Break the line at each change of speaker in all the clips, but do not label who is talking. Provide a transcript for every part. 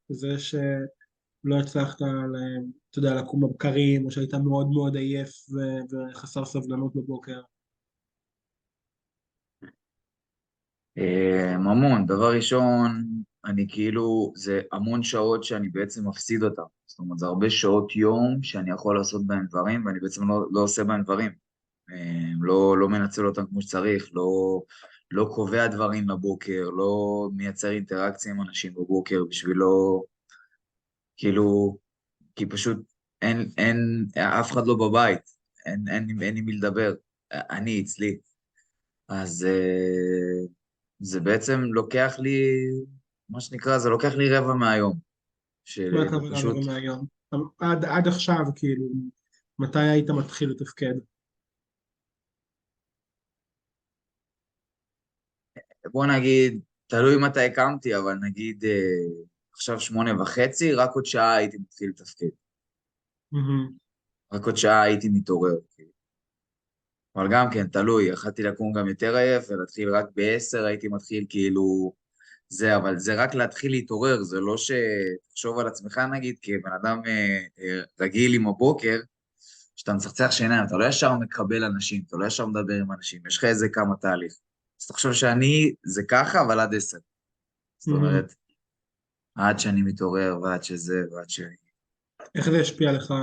זה שלא הצלחת, אתה יודע, לקום בבקרים, או שהיית מאוד מאוד עייף וחסר סבלנות בבוקר.
המון, דבר ראשון, אני כאילו, זה המון שעות שאני בעצם מפסיד אותם. זאת אומרת, זה הרבה שעות יום שאני יכול לעשות בהם דברים, ואני בעצם לא עושה בהם דברים. לא מנצל אותם כמו שצריך, לא קובע דברים לבוקר, לא מייצר אינטראקציה עם אנשים בבוקר בשבילו, כאילו, כי פשוט אף אחד לא בבית, אין עם מי לדבר, אני אצלי. אז זה בעצם לוקח לי, מה שנקרא, זה לוקח לי רבע מהיום,
מה
של
הכוונה
פשוט,
רבע מהיום? עד עכשיו, כאילו, מתי היית מתחיל לתפקד?
בוא נגיד, תלוי מתי הקמתי, אבל נגיד עכשיו 8:30, רק עוד שעה הייתי מתחיל לתפקד.
מהמם.
רק עוד שעה הייתי מתעורר. כאילו. אבל גם כן, תלוי, יכלתי לקום גם יותר עייף, ולהתחיל רק ב10, הייתי מתחיל כאילו, זה, אבל זה רק להתחיל להתעורר, זה לא שתחשוב על עצמך נגיד, כבן אדם רגיל עם הבוקר, שאתה מצחצח שיניים, אתה לא ישר מקבל אנשים, אתה לא ישר מדבר עם אנשים, יש לך איזה כמה תהליך. אז תחשוב שאני, זה ככה, אבל עד 10. זאת
מהמם.
אומרת, עד שאני מתעורר, ועד שזה, ועד ש...
איך זה השפיע לך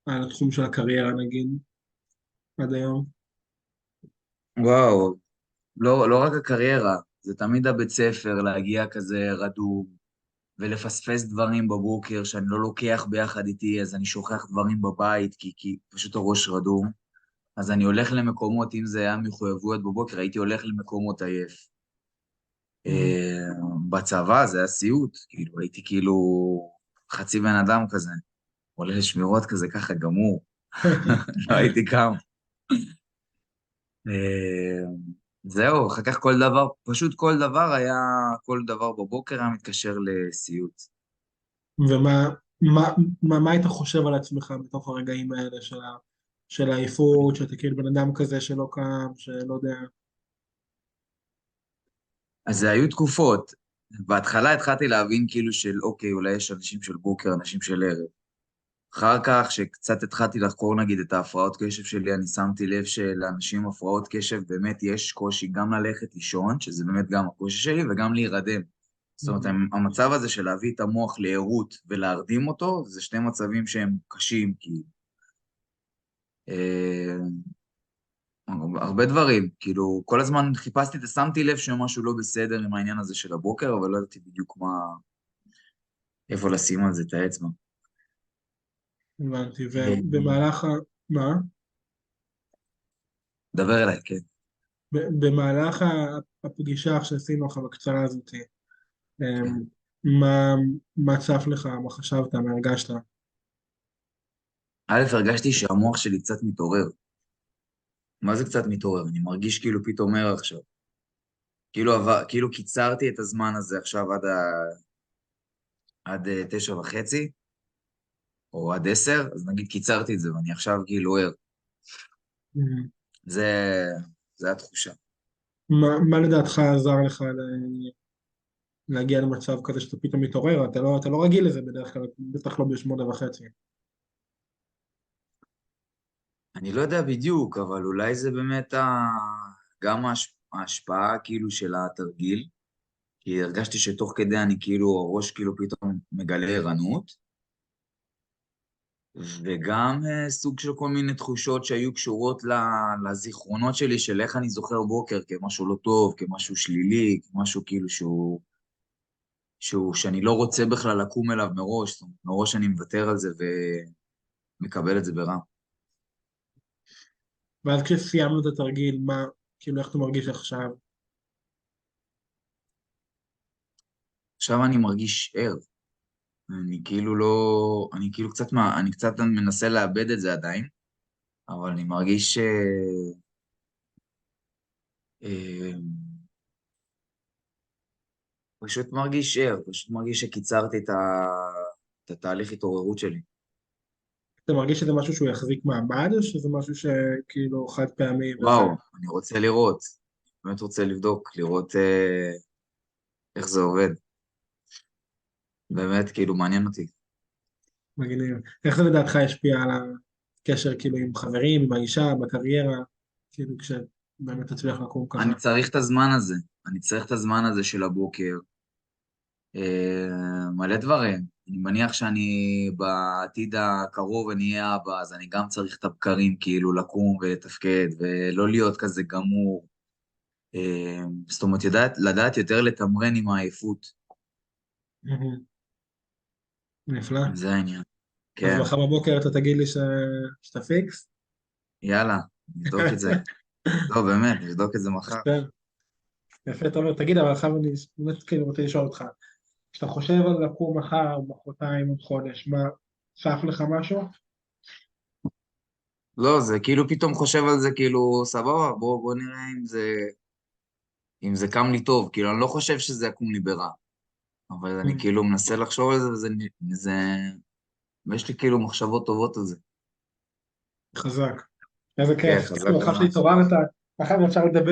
על התחום של הקריירה, נגיד, עד היום?
וואו, לא רק הקריירה, זה תמיד הבית ספר, להגיע כזה רדום, ולפספס דברים בבוקר שאני לא לוקח ביחד איתי, אז אני שוכח דברים בבית, כי פשוט הראש רדום. אז אני הולך למקומות, אם זה היה מחויבויות בבוקר, הייתי הולך למקומות עייף.
מהמם.
בצבא זה היה סיוט, כאילו, הייתי כאילו חצי בן אדם כזה, עולה לשמירות כזה ככה גמור, לא הייתי קם. אה, זהו, אחר כך כל דבר, פשוט כל דבר היה, כל דבר בבוקר היה מתקשר לסיוט.
ומה מה היית חושב על עצמך בתוך הרגעים האלה של העייפות, שאתה כאילו בן אדם כזה שלא קם, שלא יודע.
אז זה היו תקופות, בהתחלה התחלתי להבין כאילו של אוקיי, אולי יש אנשים של בוקר, אנשים של ערב. אחר כך, שקצת התחלתי לחקור נגיד את ההפרעות קשב שלי, אני שמתי לב שלאנשים עם הפרעות קשב באמת יש קושי גם ללכת לישון, שזה באמת גם הקושי שלי, וגם להירדם. זאת אומרת,
מהמם.
המצב הזה של להביא את המוח לערות ולהרדים אותו, זה שני מצבים שהם קשים, כי אה, הרבה דברים, כאילו, כל הזמן חיפשתי, שמתי לב שמשהו לא בסדר עם העניין הזה של הבוקר, אבל לא ידעתי בדיוק איפה לשים על זה את האצבע.
הבנתי,
אה,
מה?
דבר אליי, כן.
במהלך הפגישה שעשינו לך בקצרה הזאת,
כן.
אמ, מה מה צף לך, מה חשבת, מה הרגשת?
א', הרגשתי שהמוח שלי קצת מתעורר. מה זה קצת מתעורר? אני מרגיש כאילו פתאום ער עכשיו. כאילו קיצרתי את הזמן הזה עכשיו עד 9:30, או עד 10, אז נגיד קיצרתי את זה, ואני עכשיו כאילו ער.
אמ,
זה, זה התחושה.
מה לדעתך עזר לך להגיע למצב כזה שאתה פתאום מתעורר? אתה לא רגיל לזה בדרך כלל, בטח לא ב8:30.
אני לא יודע בדיוק, אבל אולי זה באמת גם ההשפעה כאילו של התרגיל, כי הרגשתי שתוך כדי אני כאילו, הראש כאילו פתאום מגלה ערנות, וגם סוג של כל מיני תחושות שהיו קשורות לזיכרונות שלי של איך אני זוכר בוקר כמשהו לא טוב, כמשהו שלילי, כמשהו כאילו שאני לא רוצה בכלל לקום אליו מראש, זאת אומרת, מראש אני מוותר על זה ומקבל את זה ברע.
ואז כשסיימנו את התרגיל, כאילו איך אתה מרגיש עכשיו?
עכשיו אני מרגיש ער, אני כאילו לא, אני כאילו קצת, אני קצת מנסה לאבד את זה עדיין, אבל אני מרגיש אה, פשוט מרגיש ער, פשוט מרגיש שקיצרתי את התהליך התעוררות שלי.
אתה מרגיש שזה משהו שהוא יחזיק מעמד, או שזה משהו שכאילו חד פעמי וזה?
וואו, אני רוצה לראות, באמת רוצה לבדוק, לראות איך זה עובד. באמת, כאילו, מעניין אותי.
מגניב. איך זה לדעתך ישפיע על הקשר כאילו עם חברים, עם האישה, בקריירה, כאילו כשבאמת תצליח לקום ככה?
אני צריך את הזמן הזה. אני צריך את הזמן הזה של הבוקר. מלא דברים. אני מניח שאני בעתיד הקרוב אני אהיה אבא, אז אני גם צריך את הבקרים, כאילו, לקום ולתפקד, ולא להיות כזה גמור. זאת אומרת, לדעת יותר לתמרן עם העייפות.
מהמם. נפלא.
זה העניין.
אז
כן,
מחר בבוקר אתה תגיד לי שאתה פיקס?
יאללה, נבדוק את זה. לא, באמת, נבדוק את זה מחר.
בסדר. יפה, תומר, תגיד, אבל עכשיו אני באמת כאילו רוצה לשאול אותך, כשאתה חושב על לקום מחר, מחרתיים, עוד חודש, מה, צף לך משהו?
לא, זה כאילו פתאום חושב על זה, כאילו, סבבה, בוא נראה אם זה קם לי טוב. כאילו, אני לא חושב שזה יקום לי ברע, אבל אני
Mm,
כאילו מנסה לחשוב על זה, וזה, ויש לי כאילו מחשבות טובות על זה.
חזק. איזה
כן,
כיף.
חזק
כאילו, אחרי
ממש.
שהתעוררת, אחר אפשר לדבר.